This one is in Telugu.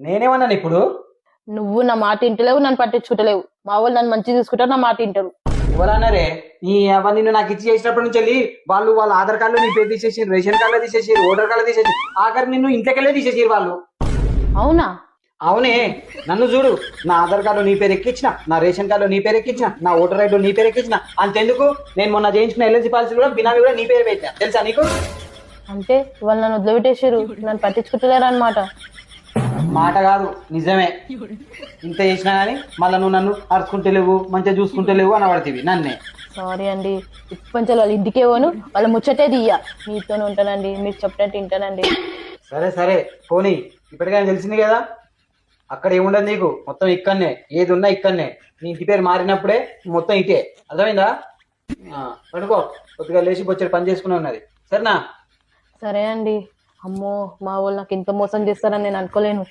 నేనేమన్నాను ఇప్పుడు? నువ్వు నా మాట ఇంటలేవు, నన్ను పట్టించుకుంటలేవు. మా వాళ్ళు నన్ను మంచిగా చూసుకుంటారు, నా మాట ఇంటారు. ఎవరన్నారే? నీ అవన్నీ నిన్ను నాకు ఇచ్చి చేసినప్పటి నుంచి వెళ్ళి వాళ్ళు వాళ్ళ ఆధార్ కార్డులో నీ పేరు తీసేసి, రేషన్ కార్డులో తీసేసి, ఓటర్ కార్డులో తీసేసి, ఆఖరి నిన్ను ఇంట్లోకెళ్ళే తీసేసి వాళ్ళు. అవునా? అవునే. నన్ను చూడు, నా ఆధార్ కార్డులో నీ పేరు ఎక్కించిన, నా రేషన్ కార్డులో నీ పేరు ఎక్కించిన, నా ఓటర్ ఐడిలో నీ పేరు ఎక్కించిన. అంతెందుకు, నేను మొన్న చేయించిన ఎల్ఐసి పాలసీ కూడా బినామీ కూడా నీ పేరు పెట్టినా, తెలుసా నీకు? అంటే వాళ్ళు నన్ను వదిలిపెట్టేసారు, నన్ను పట్టించుకుంటలేరు అనమాట. మాట కాదు, నిజమే. ఇంత చేసినా కానీ మళ్ళీ నువ్వు నన్ను అరుచుకుంటలేవు, మంచిగా చూసుకుంటలేవు అని పడుతుంది నన్నే. సారీ అండి. ఇప్పటి వాళ్ళ ఇంటికే పోను, వాళ్ళ ముచ్చటే తీయ. మీతోనే ఉంటానండి, మీరు చెప్పినట్టు వింటానండి. సరే సరే పోనీ, ఇప్పటికైనా తెలిసింది కదా. అక్కడ ఏముండదు నీకు, మొత్తం ఇక్కడనే, ఏది ఉన్నా ఇక్కడనే. నీ ఇంటి పేరు మారినప్పుడే మొత్తం ఇటే, అర్థమైందా? పడుకో, కొద్దిగా లేచి బొచ్చెడు పని చేసుకుని ఉన్నది, సరేనా? సరే అండి. అమ్మో, మా వాళ్ళు నాకు ఇంత మోసం చేస్తారని నేను అనుకోలేను.